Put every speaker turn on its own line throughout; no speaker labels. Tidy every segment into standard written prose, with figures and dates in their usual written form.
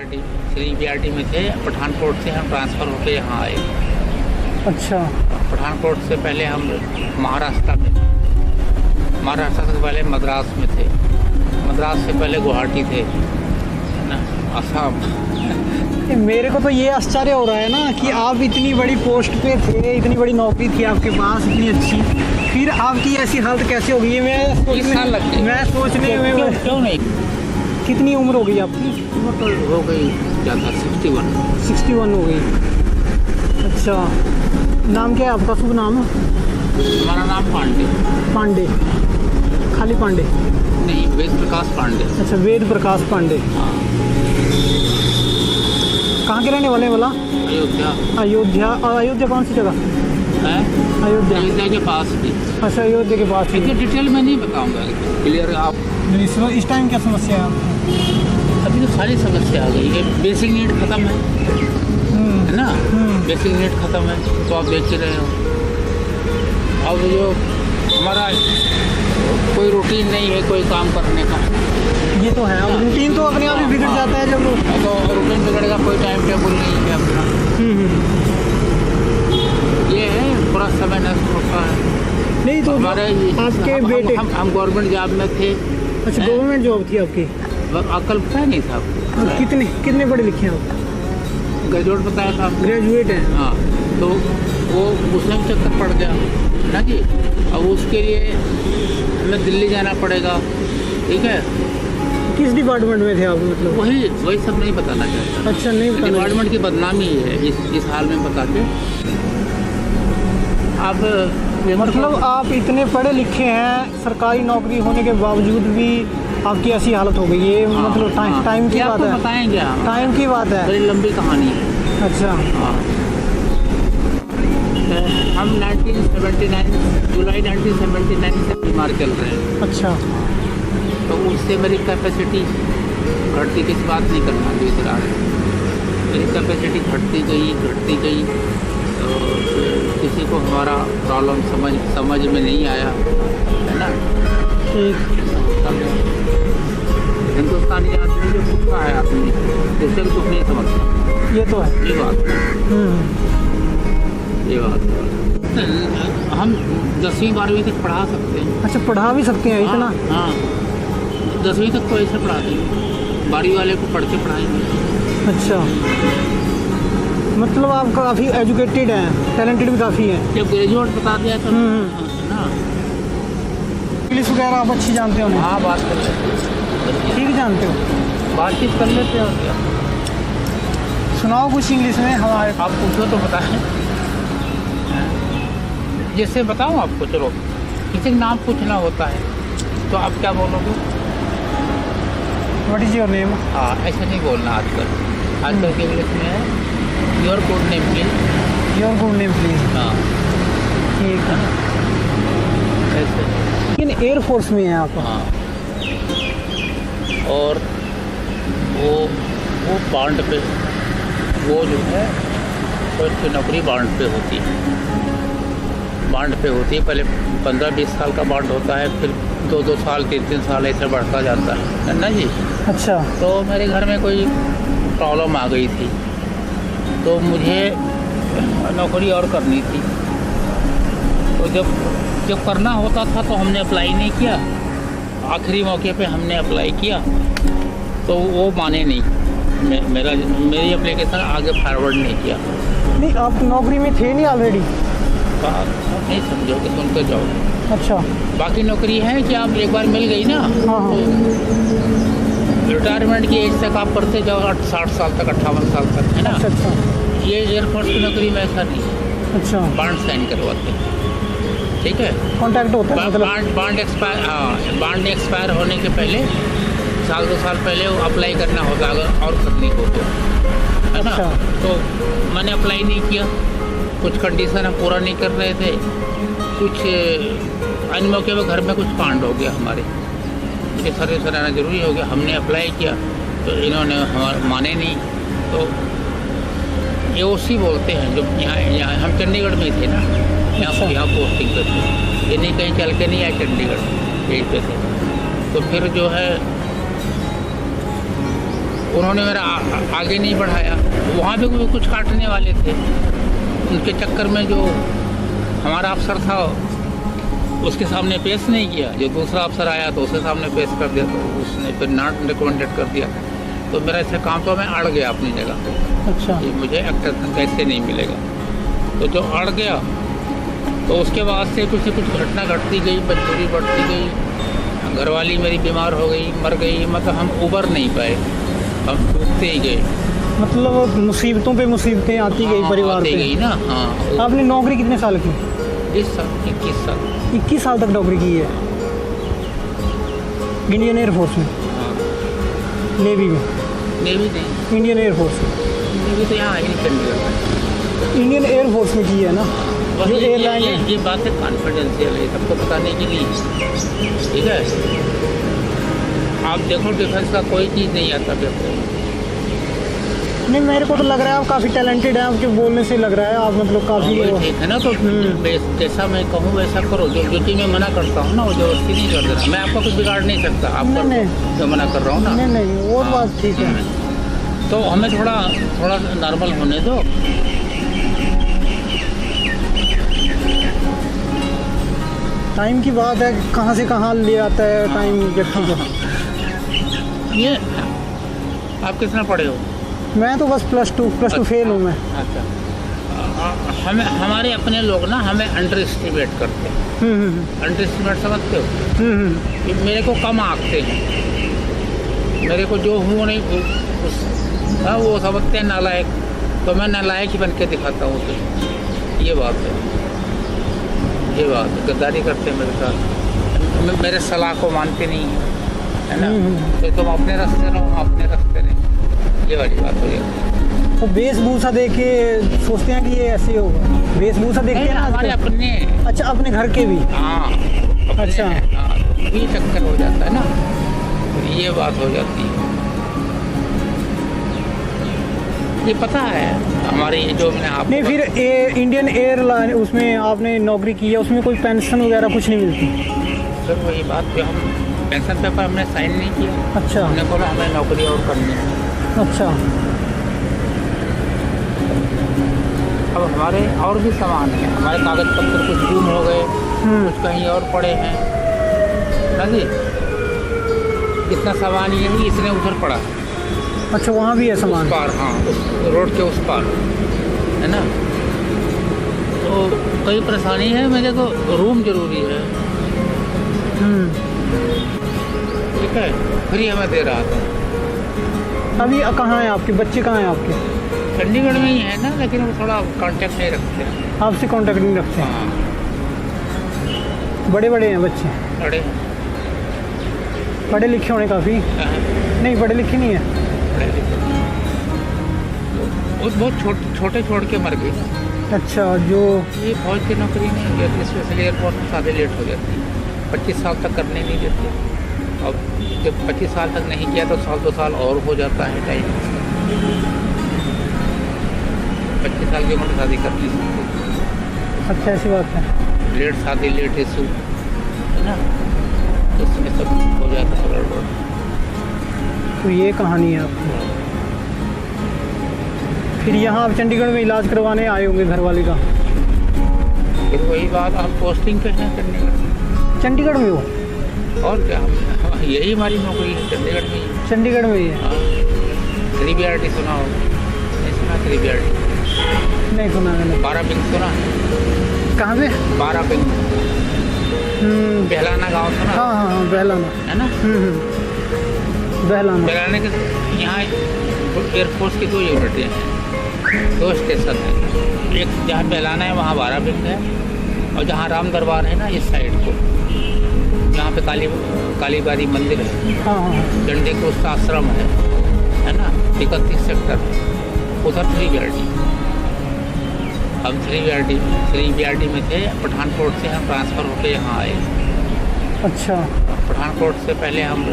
CBRT में थे। पठानकोट से हम ट्रांसफ़र होकर यहाँ आए।
अच्छा।
पठानकोट से पहले हम महाराष्ट्र से पहले मद्रास में थे। मद्रास से पहले गुवाहाटी थे ना, असम।
मेरे को तो ये आश्चर्य हो रहा है ना कि आप इतनी बड़ी पोस्ट पे थे, इतनी बड़ी नौकरी थी आपके पास, इतनी अच्छी, फिर आपकी ऐसी हालत कैसे हो गई है? मैं सोचने में
क्यों नहीं।
कितनी उम्र हो गई आपकी?
उम्र तो हो गई ज़्यादा,
61 हो गई। अच्छा, नाम क्या है आपका? शुभ नाम?
हमारा नाम
पांडे। खाली पांडे
नहीं, वेद प्रकाश पांडे।
अच्छा, वेद प्रकाश पांडे।
हाँ।
कहाँ के रहने वाले हैं बोला? अयोध्या कौन सी जगह
है? अयोध्या के पास भी।
अच्छा, अयोध्या के पास भी।
इतनी डिटेल में नहीं बताऊंगा, क्लियर। आप
इस टाइम क्या समस्या है आपको?
अभी तो सारी समस्या आ गई है। बेसिक नीड खत्म है ना। बेसिक नीड खत्म है तो आप देख ही रहे हो। अब जो हमारा कोई रूटीन नहीं है कोई काम करने का।
ये तो है, अब रूटीन तो अपने आप ही बिगड़ जाता है जब
तो रूटीन बिगड़ेगा, कोई टाइम टेबल नहीं है अपना। ये है पूरा समय नष्ट होता है।
नहीं तो
हमारे
आपके बेटे
हम गवर्नमेंट जॉब में थे।
अच्छा, गवर्नमेंट जॉब थी आपकी?
अकल पता नहीं था आपको?
कितने पढ़े लिखे हैं आप?
ग्रेजुएट बताया था।
ग्रेजुएट है?
हाँ, तो वो उसमें चक्कर पड़ गया ना जी। अब उसके लिए हमें दिल्ली जाना पड़ेगा, ठीक है।
किस डिपार्टमेंट में थे आप? मतलब
वही सब नहीं बताना चाहता।
अच्छा, नहीं बताना।
डिपार्टमेंट की बदनामी है इस हाल में बता के। अब
मतलब आप इतने पढ़े लिखे हैं, सरकारी नौकरी होने के बावजूद भी आपकी ऐसी हालत हो गई है। मतलब टाइम की बात है।
बताएंगे हम,
टाइम की बात है,
बड़ी लंबी कहानी है।
अच्छा।
हाँ, हम 1979 जुलाई 1979 से बीमार चल रहे हैं।
अच्छा,
तो उससे मेरी कैपेसिटी घटती, किस बात नहीं करना दूसरा है। मेरी कैपेसिटी घटती गई। तो किसी को हमारा प्रॉब्लम समझ में नहीं आया, है ना।
ठीक।
हिंदुस्तानी आदमी जो भूखा है आदमी, दूसरे को दुख नहीं समझता।
ये तो है।
ये बात हम 10वीं 12वीं तक पढ़ा सकते हैं।
अच्छा, पढ़ा भी सकते हैं इतना?
हाँ, 10वीं तक तो ऐसे पढ़ाते हैं, 12वीं वाले को पढ़ के पढ़ाएंगे।
अच्छा, मतलब आप काफ़ी एजुकेटेड हैं, टैलेंटेड भी काफ़ी हैं।
जब ग्रेजुएट बता दिया तो ना।
इंग्लिश वगैरह आप अच्छी जानते हो?
हाँ, बात कर लेते हैं।
ठीक जानते हो?
बातचीत कर लेते हो क्या?
सुनाओ कुछ इंग्लिश में हमारे।
आप पूछो तो बताएं। जैसे बताऊँ आपको, चलो किसी का नाम पूछना होता है तो आप क्या बोलोगे?
What is your name?
हाँ, ऐसे नहीं बोलना आजकल के इंग्लिश में है your good name please.
Your good name please.
हाँ,
ठीक है।
ऐसे।
लेकिन एयरफोर्स में है आप?
हाँ, और वो बांड पे, वो जो है तो उसकी नौकरी बांड पे होती है। पहले 15-20 साल का बांड होता है, फिर 2-2 साल 3-3 साल ऐसे बढ़ता जाता है ना जी।
अच्छा।
तो मेरे घर में कोई प्रॉब्लम आ गई थी तो मुझे नौकरी और करनी थी। तो जब करना होता था तो हमने अप्लाई नहीं किया। आखिरी मौके पे हमने अप्लाई किया तो वो माने नहीं, मेरी एप्लीकेशन आगे फॉरवर्ड नहीं किया।
नहीं, आप नौकरी में थे नहीं ऑलरेडी?
बात नहीं समझोगे, सुनते जाओ।
अच्छा।
बाकी नौकरी है कि आप एक बार मिल गई ना।
हाँ।
रिटायरमेंट की एज तक आप करते जाओ, 60 साल तक, 58 साल तक, है ना।
अच्छा।
ये एयरफोर्स की नौकरी में ऐसा नहीं है।
अच्छा,
बांड साइन करवाते हैं, ठीक है।
कॉन्ट्रैक्ट होता है मतलब?
बांड एक्सपायर होने के पहले 1-2 साल पहले वो अप्लाई करना होता है अगर और करनी हो तो, है ना।
अच्छा।
तो मैंने अप्लाई नहीं किया, कुछ कंडीशन हम पूरा नहीं कर रहे थे, कुछ अन्य मौके पर घर में कुछ कांड हो गया हमारे, ये सर्विस रहना ज़रूरी हो गया। हमने अप्लाई किया तो इन्होंने हमारे माने नहीं। तो AOC बोलते हैं जो यहाँ हम चंडीगढ़ में थे ना, यहाँ पोस्टिंग पे थे, ये नहीं कहीं चल के नहीं आए, चंडीगढ़ यहीं पे थे। तो फिर जो है उन्होंने मेरा आगे नहीं बढ़ाया। वहाँ भी कोई कुछ काटने वाले थे, उनके चक्कर में जो हमारा अफसर था उसके सामने पेश नहीं किया। जो दूसरा अफसर आया तो उसके सामने पेश कर दिया, तो उसने फिर नॉट रिकमेंडेड कर दिया। तो मेरा इससे काम तो मैं अड़ गया अपनी जगह।
अच्छा।
कि मुझे एक्टर कैसे नहीं मिलेगा। तो जो अड़ गया तो उसके बाद से कुछ घटना घटती गई, मजबूरी बढ़ती गई। घरवाली मेरी बीमार हो गई, मर गई, मतलब हम उबर नहीं पाए, हम डूबते ही गए।
मतलब मुसीबतों पे मुसीबतें आती गई परिवार
आती
पे।
गई ना। हाँ।
आपने नौकरी कितने साल की?
20 साल 21 साल।
21 साल तक नौकरी की है इंडियन एयरफोर्स में,
हाँ।
नेवी में?
नेवी नहीं,
इंडियन एयरफोर्स में।
नेवी तो यहाँ आई नहीं, चंडीगढ़ में।
इंडियन एयरफोर्स में की है ना, जो एयरलाइन है।
ये बात है कॉन्फिडेंशियल है, सबको बताने के लिए, ठीक है। आप देखो डिफेंस का कोई चीज़ नहीं आता देखो।
नहीं, मेरे को तो लग रहा है आप काफ़ी टैलेंटेड हैं, आपके बोलने से लग रहा है आप मतलब काफ़ी।
ठीक है ना, तो जैसा मैं कहूँ वैसा करो। जो चीज़ मैं मना करता हूँ ना वो जबरदस्ती नहीं कर देना। मैं आपका कुछ बिगाड़ नहीं सकता, आप
नहीं,
जो मना कर रहा हूँ ना।
नहीं वो बात ठीक है।
तो हमें थोड़ा नॉर्मल होने दो।
टाइम की बात है, कहाँ से कहाँ ले आता है टाइम व्यक्ति को।
ये आप कितना पढ़े हो?
मैं तो बस प्लस टू फेल हूँ मैं।
अच्छा। हमारे अपने लोग ना हमें अंडर एस्टिमेट करते हैं। अंडर एस्टिमेट समझते हो? कि मेरे को कम आंकते हैं, मेरे को जो हूँ नहीं हाँ वो समझते हैं नालायक, तो मैं नालायक ही बन के दिखाता हूँ। तो ये बात है, ये बात है। गद्दारी करते हैं मेरे साथ, मेरे सलाह को मानते नहीं है ना। तो तुम अपने रास्ते रहो, अपने रास्ते रहो, ये वाली बात हो जाती।
तो वेशभूषा देख के सोचते हैं कि ये ऐसे होगा, वेशभूषा देखते हैं ना
हमारे
आजकल।
अपने।
अच्छा, अपने घर के भी?
हाँ।
अच्छा।
हाँ, तो ये चक्कर हो जाता है ना, तो ये बात हो जाती है। ये पता है हमारे ये जो मैंने आप
नहीं, फिर इंडियन एयरलाइन उसमें आपने नौकरी की है, उसमें कोई पेंशन वगैरह कुछ नहीं मिलती?
सर वही बात पे हम पेंशन पेपर हमने साइन नहीं किया।
अच्छा।
हमने बोला हमें नौकरी और करनी है।
अच्छा।
अब हमारे और भी सामान है, हमारे कागज पत्र कुछ गुम हो गए, कुछ कहीं और पड़े हैं ना जी। इतना सामान ये नहीं, इसने उधर पड़ा।
अच्छा, वहाँ भी है सामान?
उस पार, हाँ, उस रोड के उस पार है ना। तो कई परेशानी है, मेरे को रूम जरूरी है। ठीक है, फ्री हमें दे रहा था।
अभी कहाँ हैं आपके बच्चे, कहाँ हैं आपके?
चंडीगढ़ में ही है ना, लेकिन वो थोड़ा कांटेक्ट नहीं रखते हैं।
आपसे कांटेक्ट नहीं रखते?
हाँ।
बड़े बड़े हैं बच्चे?
बड़े
पढ़े लिखे होने काफ़ी? नहीं, पढ़े लिखे नहीं है।
वो बहुत छोटे छोड़ के मर गए।
अच्छा, जो
ये फौज की नौकरी नहीं देती, स्पेशली एयरपोर्ट में शादी लेट हो जाती है, 25 साल तक करने नहीं देते। अब जब 25 साल तक नहीं किया तो साल 2 साल और हो जाता है टाइम। 25 साल की उम्र में शादी कर ली।
अच्छा, ऐसी बात है।
लेट शादी, लेट इशू है ना, इसमें सब हो जाता है गड़बड़।
तो ये कहानी है आपकी। फिर यहाँ आप चंडीगढ़ में इलाज करवाने आए होंगे घर वाले का?
फिर वही बात, हम पोस्टिंग पे हैं चंडीगढ़।
चंडीगढ़ में हो?
और क्या, यही हमारी नौकरी है, चंडीगढ़ में ही।
चंडीगढ़ में ही है?
हाँ। 3BRT सुना हो? नहीं सुना? 3BRT
नहीं सुना मैंने।
12 पिंक सुना?
कहाँ पे?
12 पिंक, बेहलाना गांव सुना?
हाँ हाँ हाँ, बेहलाना
है ना।
बेहलाना।
बेहलाने के यहाँ एयरफोर्स की 2 यूनिटें हैं, 2 स्टेशन हैं। एक जहाँ बेहलाना है वहाँ 12 पिंक है, और जहाँ राम दरबार है ना इस साइड को, जहाँ पे कालीबारी मंदिर है,
हाँ हाँ।
डंडे को उसका आश्रम है ना, 31 सेक्टर, उधर 3BRT। हम 3BRT में थे। पठानकोट से हम ट्रांसफ़र होकर यहाँ आए।
अच्छा।
पठानकोट से पहले हम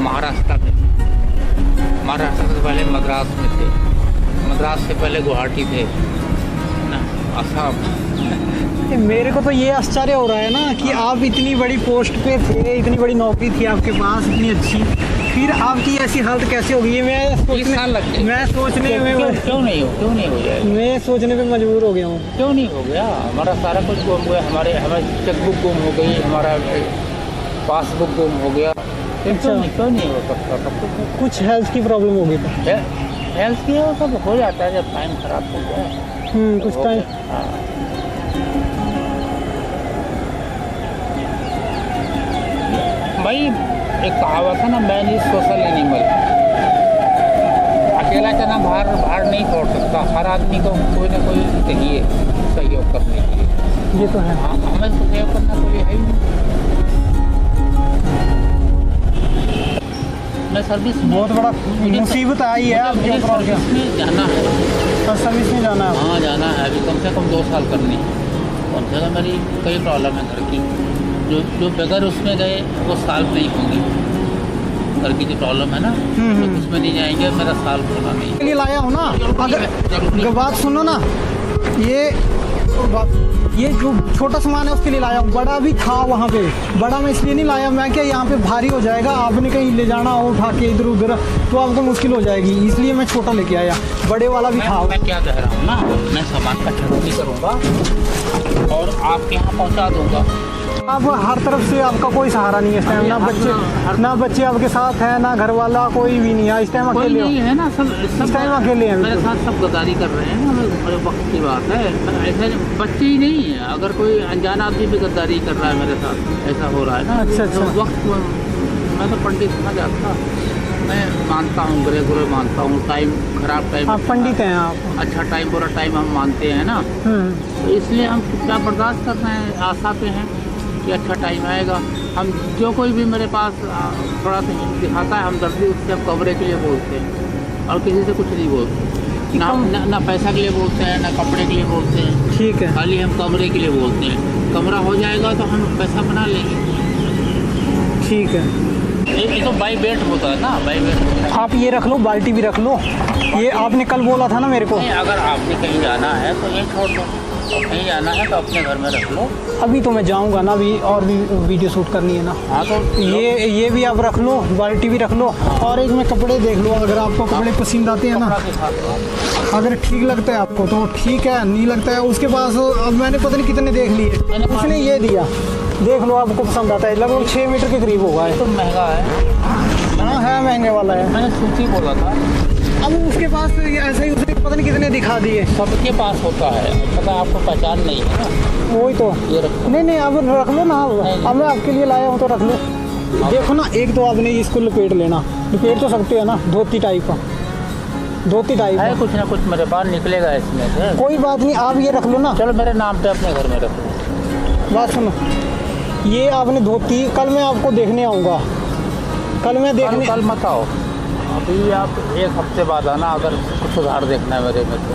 महाराष्ट्र में, महाराष्ट्र से पहले मद्रास में थे, मद्रास से पहले गुवाहाटी थे ना, आसाम।
मेरे को तो ये आश्चर्य हो रहा है ना कि आप इतनी बड़ी पोस्ट पे थे, इतनी बड़ी नौकरी थी आपके पास इतनी अच्छी, फिर आपकी ऐसी हालत कैसे होगी? ये मैं सोचने में
क्यों नहीं हो जाएगा?
मैं सोचने पे मजबूर हो गया हूँ।
क्यों नहीं हो गया? हमारा सारा कुछ गुम गया, हमारी चेकबुक गुम हो गई, हमारा पासबुक गुम हो गया।
अच्छा।
क्यों नहीं हो सकता? सब
कुछ हेल्थ की प्रॉब्लम हो गई था?
हेल्थ की वो सब हो जाता है जब टाइम खराब हो जाए।
कुछ टाइम।
भाई एक कहावत है ना, मैन इज सोशल एनिमल। अकेला चना बाहर नहीं छोड़ सकता, हर आदमी को कोई ना कोई चाहिए सहयोग करने के लिए।
ये तो है।
हाँ, हमें तो सहयोग करना कोई है ही नहीं। मैं सर्विस
बहुत बड़ा मुसीबत आई है आपके ऊपर।
सर्विस में जाना है।
सर्विस में जाना है?
हाँ जाना है, अभी कम से कम 2 साल करनी है। कम से कम मेरी कई प्रॉब्लम है घर की, जो बगैर उसमें गए वो सॉल्व नहीं होंगी। घर की जो प्रॉब्लम है ना, तो उसमें नहीं जाएंगे, मेरा सॉल्व होना नहीं।
के लिए लाया हूँ ना, अगर बात सुनो ना, ये जो छोटा सामान है उसके लिए लाया हूँ। बड़ा भी था वहाँ पे, बड़ा मैं इसलिए नहीं लाया, मैं क्या यहाँ पे भारी हो जाएगा, आपने कहीं ले जाना हो उठा के इधर उधर तो आपको मुश्किल हो जाएगी, इसलिए मैं छोटा लेके आया। बड़े वाला भी था।
मैं क्या कह रहा हूँ ना, मैं सामान का छुट्टी करूँगा और आपके यहाँ पहुँचा दूँगा।
अब हर तरफ से आपका कोई सहारा नहीं है इस टाइम, ना बच्चे आपके साथ हैं, ना घर वाला कोई भी नहीं है इस टाइम। अकेले
है ना, सब
इस टाइम अकेले हैं।
मेरे साथ सब गद्दारी कर रहे हैं, मेरे वक्त की बात है। ऐसे बच्चे ही नहीं है, अगर कोई अनजान आदमी भी गद्दारी कर रहा है मेरे साथ, ऐसा हो रहा है ना।
अच्छा।
तो वक्त मैं तो पंडित समझ आता, मैं मानता हूँ, बुरे मानता हूँ, टाइम खराब टाइम।
आप पंडित हैं आप? अच्छा
टाइम बुरा टाइम हम मानते हैं ना, तो इसलिए हम चुपचाप बर्दाश्त कर रहे हैं, आशा पे हैं कि अच्छा टाइम आएगा। हम जो कोई भी मेरे पास थोड़ा सा दिखाता है हमदर्दी, उससे हम कमरे के लिए बोलते हैं और किसी से कुछ नहीं बोलते। ना पैसा के लिए बोलते हैं, ना कपड़े के लिए बोलते हैं।
ठीक है।
खाली हम कमरे के लिए बोलते हैं। कमरा हो जाएगा तो हम पैसा बना लेंगे।
ठीक है।
ये तो बाई वेट होता है ना, बाई वेट।
आप ये रख लो, बाल्टी भी रख लो। ये आपने कल बोला था ना मेरे को।
अगर आपने कहीं जाना है तो ये छोड़ दो, कहीं जाना है तो अपने घर में रख लो।
अभी तो मैं जाऊंगा ना, अभी और भी वीडियो शूट करनी है ना।
हाँ तो
ये भी आप रख लो, बाल्टी भी रख लो। और एक में कपड़े देख लो, अगर आपको कपड़े पसंद आते हैं ना, अगर ठीक लगता है आपको तो ठीक है, नहीं लगता है उसके पास। अब मैंने पता नहीं कितने देख लिए, उसने ये दिया, देख लो आपको पसंद आता है। लगभग 6 मीटर के करीब होगा।
तो महंगा है।
हाँ है, महंगे वाला है।
मैंने सूची बोला था।
अब उसके पास ऐसे ही उसने पता नहीं कितने दिखा दिए।
सबके पास होता है, पता आपको पहचान नहीं है ना।
वही तो।
ये रखो।
नहीं अब रख लो ना। अब मैं आपके लिए लाया हूँ तो रख लो। देखो ना, एक तो आपने इसको लपेट लेना, लपेट तो सकते हैं ना, धोती टाइप का, धोती टाइप
है। कुछ ना कुछ मेरे पास निकलेगा इसमें से।
कोई बात नहीं, आप ये रख लो ना।
चलो मेरे नाम पे अपने घर में रख लो।
बात सुनो, ये आपने धोती, कल मैं आपको देखने आऊँगा। कल
मत आओ, अभी आप 1 हफ्ते बाद आना, अगर कुछ सुधार देखना है मेरे में तो।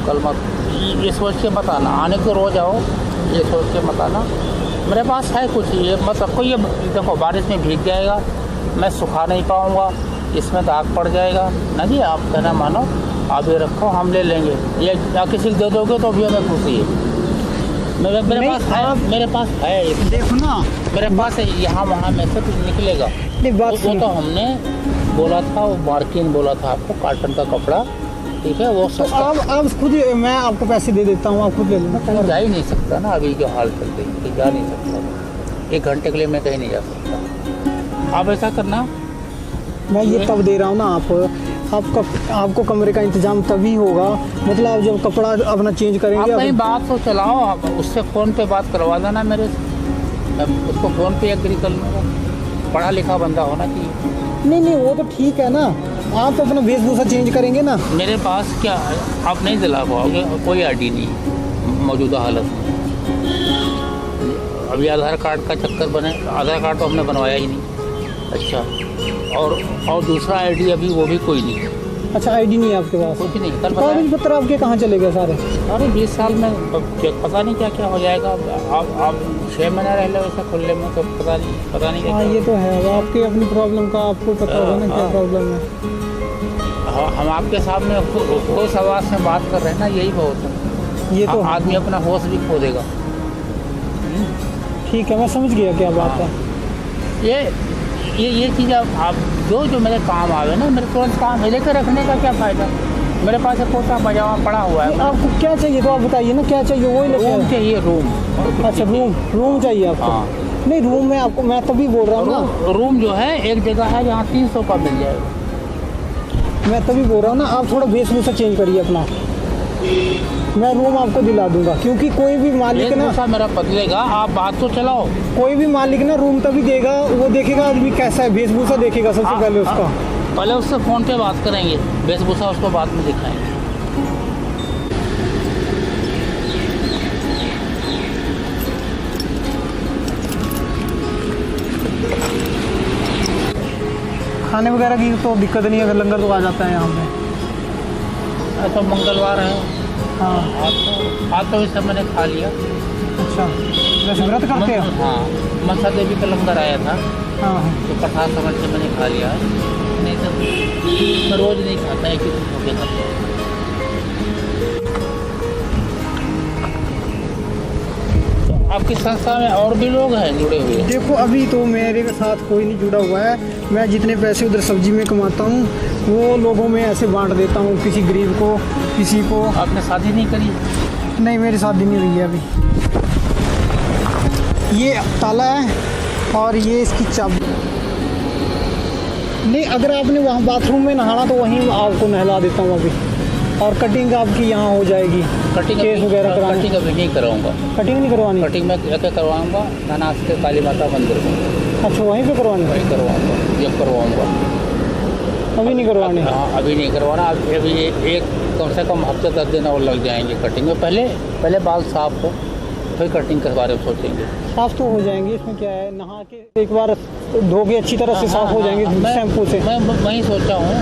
कल मत, ये सोच के मत आना, आने को रोज आओ, ये सोच के मत आना। मेरे पास है कुछ, ये मत रखो। ये देखो बारिश में भीग जाएगा, मैं सुखा नहीं पाऊँगा, इसमें दाग पड़ जाएगा ना जी। आप कहना मानो, आप ये रखो, हम ले लेंगे। ये या किसी को दे दोगे तो भी हमें खुशी है। मेरे पास है।
देखो ना,
मेरे पास है, यहाँ वहाँ में से कुछ निकलेगा। वो तो हमने बोला था, वो मार्किन बोला था आपको, कॉटन का कपड़ा, ठीक है, वो सस्ता।
अब खुद मैं आपको पैसे दे देता हूँ, आप खुद ले लेना।
कहीं जा ही नहीं सकता ना, अभी जो हाल चल रही है, जा नहीं सकता। 1 घंटे के लिए मैं कहीं नहीं जा सकता। आप ऐसा करना,
मैं ये तब दे रहा हूँ ना, आपको कमरे का इंतजाम तभी होगा, मतलब जब कपड़ा अपना चेंज करेंगे।
आप कहीं बात तो चलाओ, आप उससे फ़ोन पे बात करवा देना मेरे से, मैं उसको फ़ोन पे एग्री कर लूँगा। पढ़ा लिखा बंदा होना चाहिए।
नहीं वो तो ठीक है ना, आप तो अपना वेशभूषा चेंज करेंगे ना।
मेरे पास क्या, आप नहीं दिला पाओगे, कोई आईडी नहीं मौजूदा हालत में। अभी आधार कार्ड का चक्कर बने, आधार कार्ड तो हमने बनवाया ही नहीं। अच्छा, और दूसरा आईडी अभी वो भी कोई नहीं।
अच्छा, आईडी नहीं है आपके पास?
कुछ नहीं। कल
कागज पत्र आपके कहाँ चले गए सारे?
अरे 20 साल में पता नहीं क्या क्या हो जाएगा। आप 6 महीना रह लो ऐसा खुले में, तो पता नहीं
हाँ, ये तो है। अब आपकी अपनी प्रॉब्लम का आपको पता होगा ना क्या प्रॉब्लम है।
हम आपके सामने उस आवाज़ में बात कर रहे हैं ना, यही बहुत है।
ये तो
आदमी अपना होश भी खो देगा।
ठीक है, मैं समझ गया क्या बात है।
ये चीज़ आप जो मेरे काम आवे ना, मेरे तुरंत काम है, लेकर रखने का क्या फ़ायदा। मेरे पास एक पोता बजावा पड़ा हुआ है।
आपको क्या चाहिए तो आप बताइए ना, क्या चाहिए वही लेके
रूम
आए।
चाहिए, रूम।
अच्छा, रूम चाहिए आपको।
हाँ।
नहीं, रूम में आपको, मैं तभी बोल रहा हूँ ना,
रूम जो है एक जगह है जहाँ 300 का मिल जाएगा।
मैं तभी बोल रहा हूँ ना, आप थोड़ा वेशभूषा चेंज करिए अपना, मैं रूम आपको दिला दूंगा। क्योंकि कोई भी मालिक ना,
वेशभूषा मेरा बदलेगा, आप बात तो चलाओ।
कोई भी मालिक ना रूम तभी देगा, वो देखेगा आदमी कैसा है, वेशभूषा देखेगा सबसे पहले उसका।
पहले उससे फ़ोन पे बात करेंगे, वेशभूषा उसको बाद में दिखाएंगे।
खाने वगैरह की तो दिक्कत नहीं है, अगर लंगर तो आ जाता है यहाँ पे।
तो मंगलवार है।
हाँ,
आज तो इस समय मैंने खा लिया।
अच्छा, वैसे व्रत करते हो?
हाँ, मनसा देवी का लंगर आया था,
हाँ हाँ।
तो प्रसाद समझ से मैंने खा लिया। नहीं तो मैं रोज़ नहीं खाता, एक ही दिन होके खाता हूँ। तो आपकी संस्था में और भी लोग हैं जुड़े हुए?
देखो, अभी तो मेरे साथ कोई नहीं जुड़ा हुआ है। मैं जितने पैसे उधर सब्जी में कमाता हूँ वो लोगों में ऐसे बांट देता हूँ, किसी गरीब को, किसी को।
आपने शादी नहीं करी?
नहीं, मेरी शादी नहीं हुई है अभी। ये ताला है और ये इसकी चाबी। नहीं, अगर आपने वहाँ बाथरूम में नहाना तो वहीं आपको नहला देता हूँ अभी। और कटिंग आपकी यहाँ हो जाएगी।
कटिंग
केस वगैरह कराना?
कटिंग अभी नहीं कराऊंगा।
कटिंग नहीं करवानी?
कटिंग मैं क्या करवाऊंगा, धनास के काली माता मंदिर में।
अच्छा, वहीं पे करवानी?
वही करवाऊंगा, जब करवाऊंगा।
अभी नहीं करवानी?
हाँ, अभी नहीं करवाना। अभी एक कम से कम हफ्ते 10 दिन और लग जाएंगे कटिंग में। पहले बाल साफ हो, फिर कटिंग के बारे में सोचेंगे।
साफ तो हो जाएंगे, इसमें क्या है, नहा के एक बार धो के अच्छी तरह से साफ हो जाएंगे शैम्पू से।
मैं वही सोचा हूँ